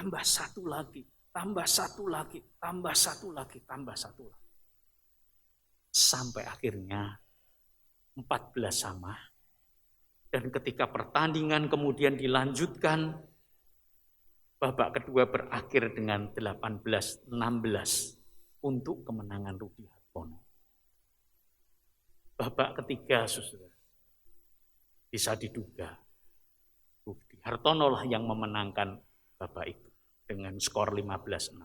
tambah satu lagi, tambah satu lagi, tambah satu lagi, tambah satu lagi. Sampai akhirnya 14 sama. Dan ketika pertandingan kemudian dilanjutkan, babak kedua berakhir dengan 18-16 untuk kemenangan Rudi Hartono. Babak ketiga, saudara, bisa diduga Rudi Hartono lah yang memenangkan babak itu dengan skor 15-6.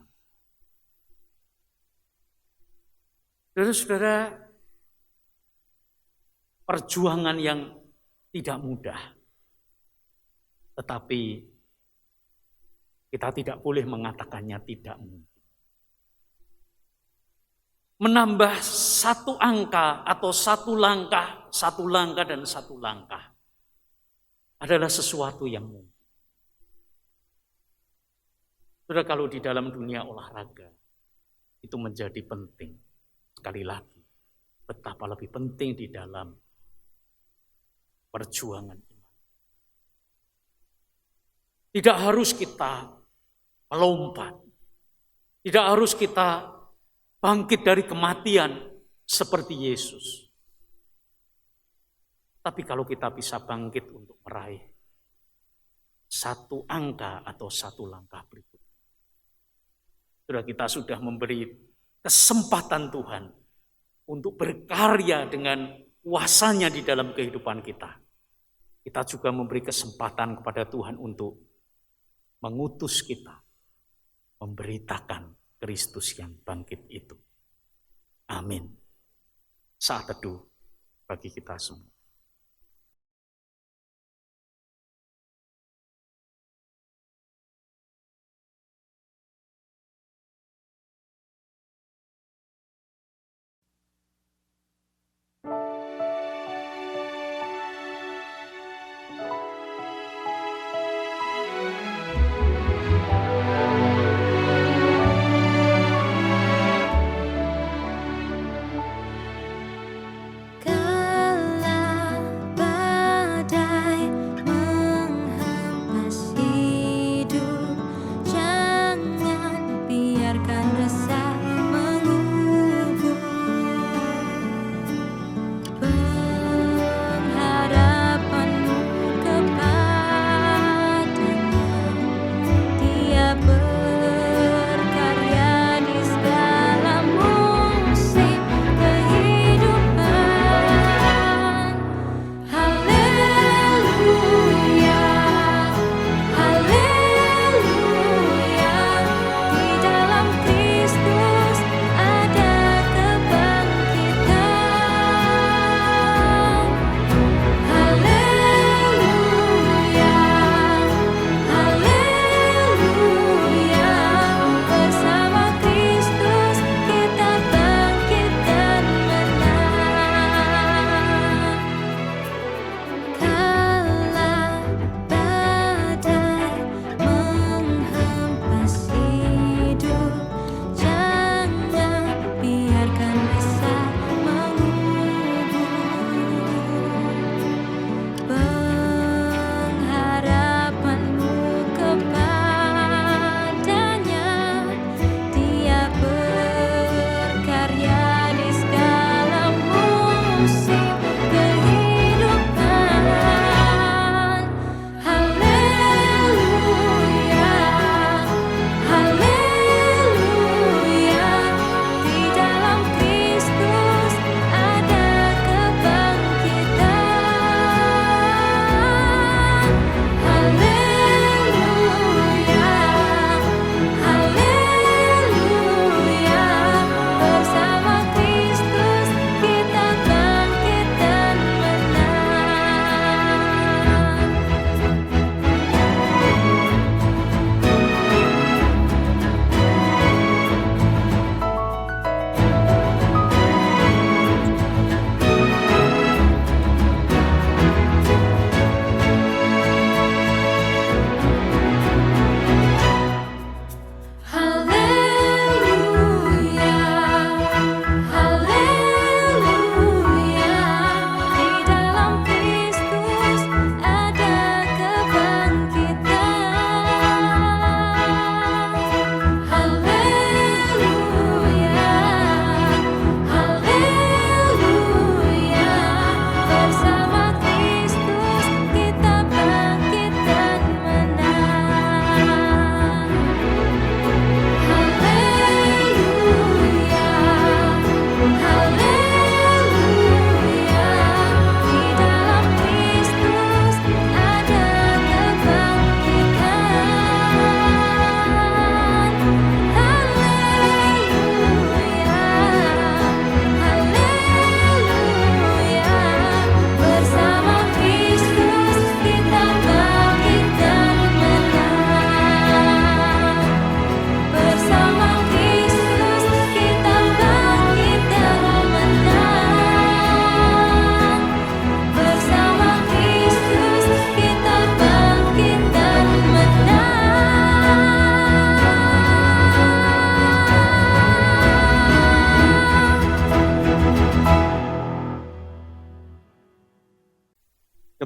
Saudara-saudara, perjuangan yang tidak mudah. Tetapi kita tidak boleh mengatakannya tidak mungkin. Menambah satu angka atau satu langkah dan satu langkah adalah sesuatu yang mungkin. Saudara, kalau di dalam dunia olahraga itu menjadi penting. Sekali lagi, betapa lebih penting di dalam perjuangan iman. Tidak harus kita melompat. Tidak harus kita bangkit dari kematian seperti Yesus. Tapi kalau kita bisa bangkit untuk meraih satu angka atau satu langkah berikutnya. Sudah kita sudah memberi kesempatan Tuhan untuk berkarya dengan kuasanya di dalam kehidupan kita. Kita juga memberi kesempatan kepada Tuhan untuk mengutus kita, memberitakan Kristus yang bangkit itu. Amin. Saat teduh bagi kita semua. Kala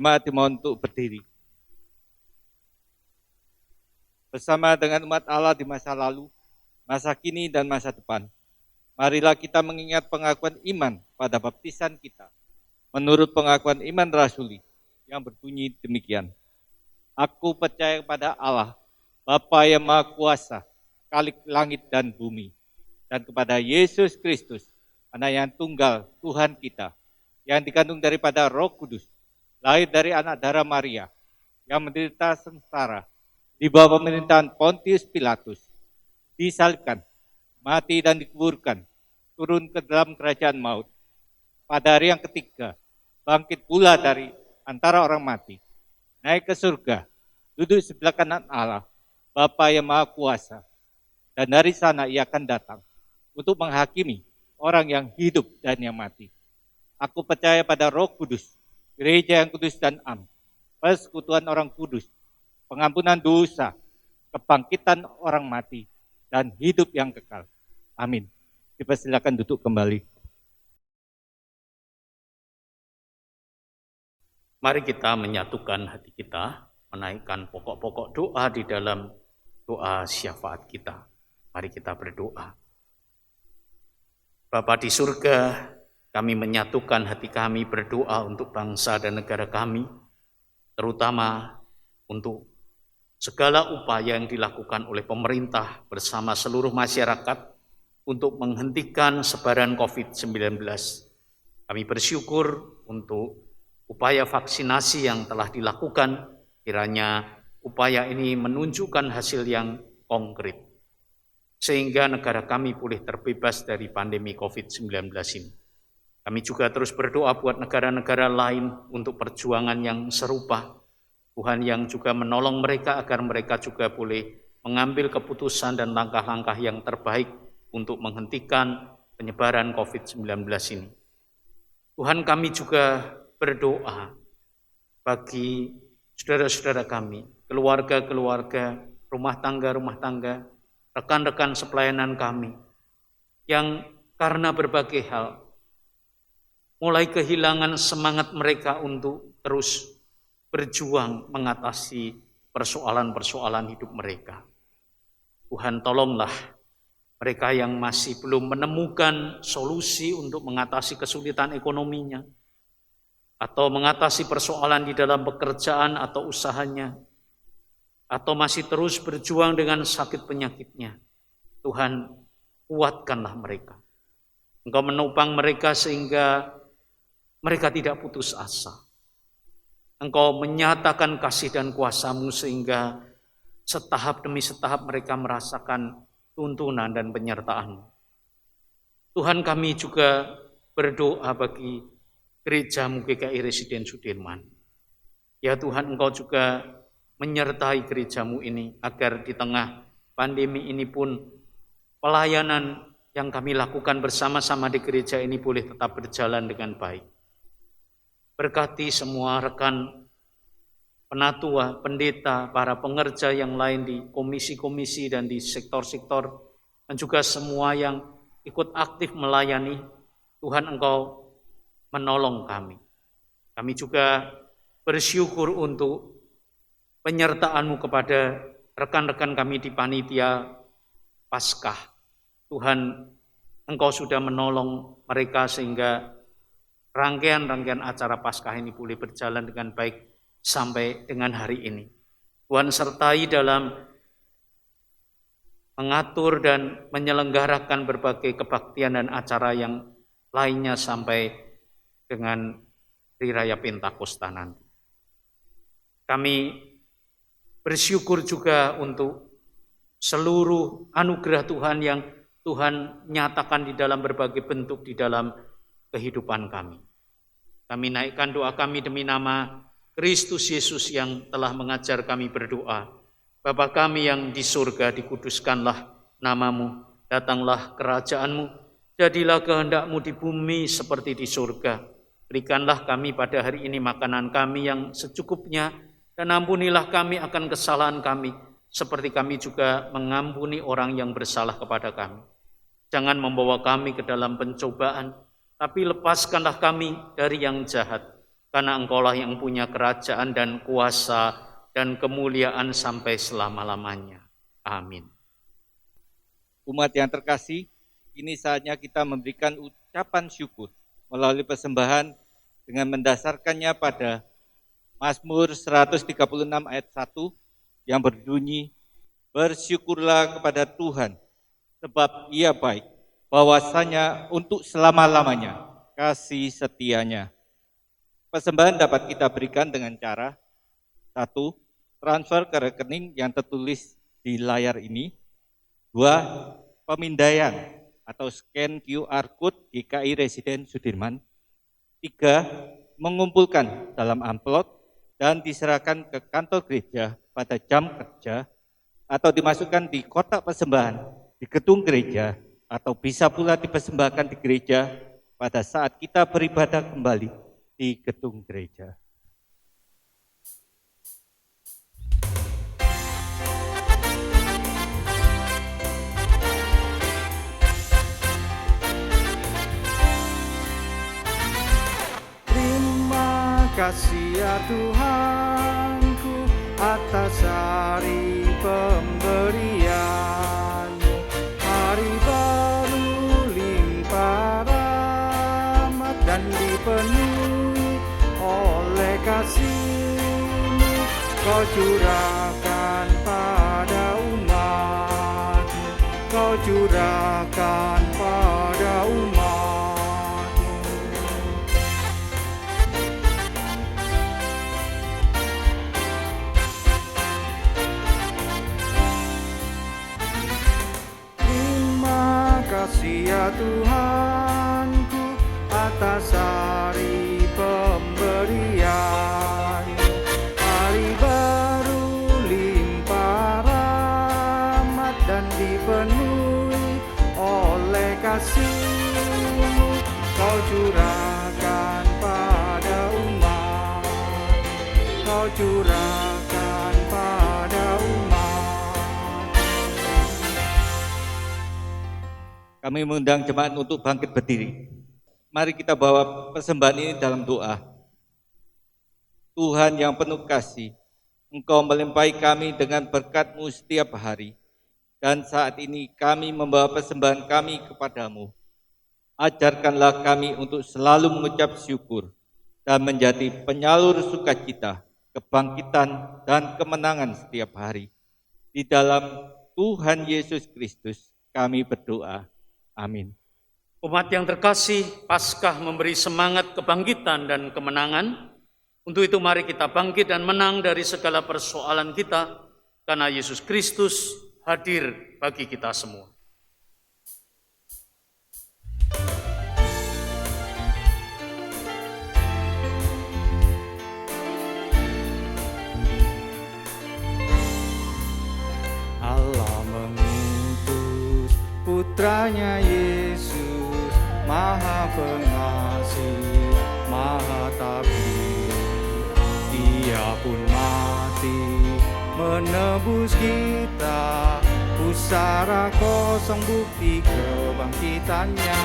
Jemaat dimohon untuk berdiri. Bersama dengan umat Allah di masa lalu, masa kini, dan masa depan, marilah kita mengingat pengakuan iman pada baptisan kita, menurut pengakuan iman rasuli yang berbunyi demikian. Aku percaya kepada Allah, Bapa yang Maha Kuasa, Khalik langit dan bumi, dan kepada Yesus Kristus, Anak yang tunggal Tuhan kita, yang dikandung daripada Roh Kudus, lahir dari anak darah Maria, yang menderita sengsara di bawah pemerintahan Pontius Pilatus, disalibkan, mati dan dikuburkan, turun ke dalam kerajaan maut. Pada hari yang ketiga, bangkit pula dari antara orang mati, naik ke surga, duduk sebelah kanan Allah, Bapa yang Maha Kuasa, dan dari sana ia akan datang untuk menghakimi orang yang hidup dan yang mati. Aku percaya pada Roh Kudus, gereja yang kudus dan am, persekutuan orang kudus, pengampunan dosa, kebangkitan orang mati, dan hidup yang kekal. Amin. Dipersilakan duduk kembali. Mari kita menyatukan hati kita, menaikkan pokok-pokok doa di dalam doa syafaat kita. Mari kita berdoa. Bapa di surga, kami menyatukan hati kami berdoa untuk bangsa dan negara kami, terutama untuk segala upaya yang dilakukan oleh pemerintah bersama seluruh masyarakat untuk menghentikan sebaran COVID-19. Kami bersyukur untuk upaya vaksinasi yang telah dilakukan, kiranya upaya ini menunjukkan hasil yang konkret, sehingga negara kami pulih terbebas dari pandemi COVID-19 ini. Kami juga terus berdoa buat negara-negara lain untuk perjuangan yang serupa. Tuhan yang juga menolong mereka agar mereka juga boleh mengambil keputusan dan langkah-langkah yang terbaik untuk menghentikan penyebaran COVID-19 ini. Tuhan, kami juga berdoa bagi saudara-saudara kami, keluarga-keluarga, rumah tangga, rekan-rekan sepelayanan kami, yang karena berbagai hal mulai kehilangan semangat mereka untuk terus berjuang mengatasi persoalan-persoalan hidup mereka. Tuhan, tolonglah mereka yang masih belum menemukan solusi untuk mengatasi kesulitan ekonominya, atau mengatasi persoalan di dalam pekerjaan atau usahanya, atau masih terus berjuang dengan sakit penyakitnya. Tuhan, kuatkanlah mereka. Engkau menopang mereka sehingga mereka tidak putus asa. Engkau menyatakan kasih dan kuasa-Mu sehingga setahap demi setahap mereka merasakan tuntunan dan penyertaan-Mu. Tuhan, kami juga berdoa bagi gereja-Mu GKI Residen Sudirman. Ya Tuhan, Engkau juga menyertai gereja-Mu ini agar di tengah pandemi ini pun pelayanan yang kami lakukan bersama-sama di gereja ini boleh tetap berjalan dengan baik. Berkati semua rekan penatua, pendeta, para pengerja yang lain di komisi-komisi dan di sektor-sektor, dan juga semua yang ikut aktif melayani. Tuhan, Engkau menolong kami. Kami juga bersyukur untuk penyertaan-Mu kepada rekan-rekan kami di panitia Paskah. Tuhan, Engkau sudah menolong mereka sehingga rangkaian-rangkaian acara Paskah ini boleh berjalan dengan baik sampai dengan hari ini. Tuhan, sertai dalam mengatur dan menyelenggarakan berbagai kebaktian dan acara yang lainnya sampai dengan Hari Raya Pentakosta nanti. Kami bersyukur juga untuk seluruh anugerah Tuhan yang Tuhan nyatakan di dalam berbagai bentuk di dalam kehidupan kami. Kami naikkan doa kami demi nama Kristus Yesus yang telah mengajar kami berdoa. Bapa kami yang di surga, dikuduskanlah nama-Mu, datanglah kerajaan-Mu, jadilah kehendak-Mu di bumi seperti di surga. Berikanlah kami pada hari ini makanan kami yang secukupnya, dan ampunilah kami akan kesalahan kami, seperti kami juga mengampuni orang yang bersalah kepada kami. Jangan membawa kami ke dalam pencobaan, tapi lepaskanlah kami dari yang jahat. karena Engkaulah yang punya kerajaan dan kuasa dan kemuliaan sampai selama-lamanya. Amin. Umat yang terkasih, kini saatnya kita memberikan ucapan syukur melalui persembahan dengan mendasarkannya pada Mazmur 136 ayat 1 yang berbunyi, bersyukurlah kepada Tuhan, sebab Ia baik, bahwasanya untuk selama-lamanya kasih setianya. Persembahan dapat kita berikan dengan cara 1. Transfer ke rekening yang tertulis di layar ini. 2. Pemindaian atau scan QR Code GKI Residen Sudirman. 3. Mengumpulkan dalam amplop dan diserahkan ke kantor gereja pada jam kerja atau dimasukkan di kotak persembahan di gedung gereja atau bisa pula dipersembahkan di gereja pada saat kita beribadah kembali di gedung gereja. Terima kasih ya Tuhanku atas hari pemberian-Mu. Hari baru limpah rahmat dan dipenuhi oleh kasih-Mu. Kau curahkan pada umat-Mu, Kau curahkan pada umat-Mu. Terima kasih ya Tuhanku atas hari pemberian. Hari baru limpah rahmat dan dipenuhi oleh kasih-Mu. Kau curahkan pada umat, Kau curahkan pada umat. Kami mengundang jemaat untuk bangkit berdiri. Mari kita bawa persembahan ini dalam doa. Tuhan yang penuh kasih, Engkau melimpahi kami dengan berkat-Mu setiap hari. Dan saat ini kami membawa persembahan kami kepadamu. Ajarkanlah kami untuk selalu mengucap syukur dan menjadi penyalur sukacita, kebangkitan, dan kemenangan setiap hari. Di dalam Tuhan Yesus Kristus kami berdoa. Amin. Umat yang terkasih, Paskah memberi semangat kebangkitan dan kemenangan. Untuk itu mari kita bangkit dan menang dari segala persoalan kita, karena Yesus Kristus hadir bagi kita semua. Allah mengutus putranya Yesus, Maha Pengasih, Maha Tabir. Dia pun mati menebus kita, pusara kosong bukti kebangkitannya.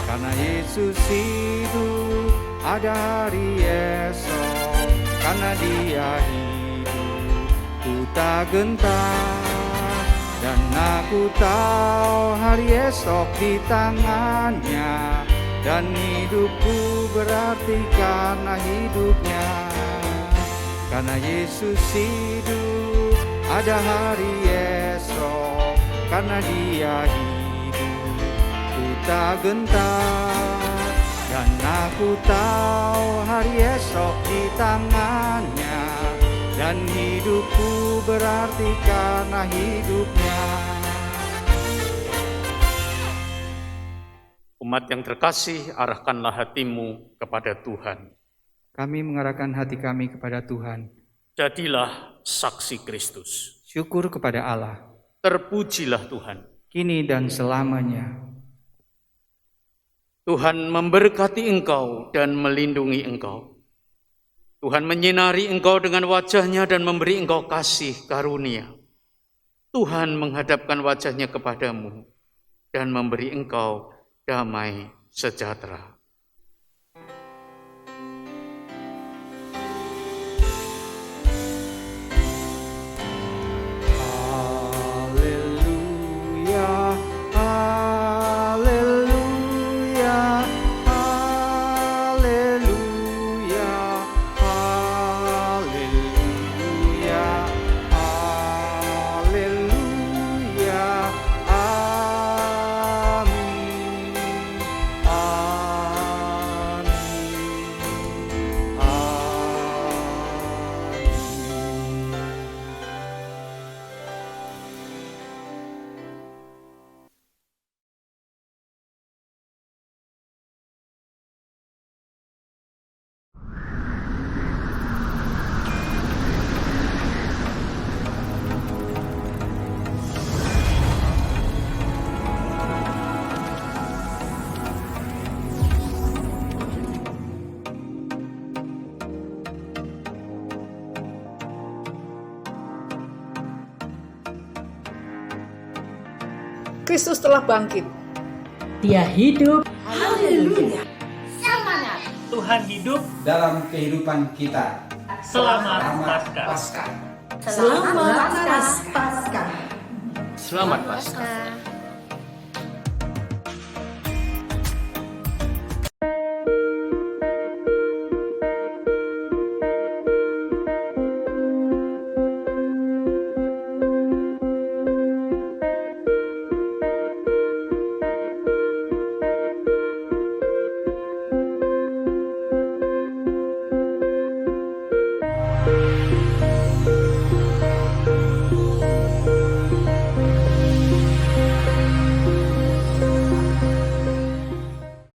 Karena Yesus hidup ada hari esok, karena Dia hidup ku tak gentar. Dan aku tahu hari esok di tangannya, dan hidupku berarti karena hidupnya. Karena Yesus hidup ada hari esok, karena Dia hidup ku tak gentar. Dan aku tahu hari esok di tangannya, dan hidupku berarti karena hidupnya. Umat yang terkasih, arahkanlah hatimu kepada Tuhan. Kami mengarahkan hati kami kepada Tuhan. Jadilah saksi Kristus. Syukur kepada Allah, Terpujilah Tuhan. kini dan selamanya. Tuhan memberkati engkau dan melindungi engkau. Tuhan menyinari engkau dengan wajah-Nya dan memberi engkau kasih karunia. Tuhan menghadapkan wajah-Nya kepadamu dan memberi engkau damai sejahtera. Kristus telah bangkit. Dia hidup. Haleluya. Semangat. Tuhan hidup. dalam kehidupan kita. Selamat Paskah. Selamat Paskah. Selamat Paskah.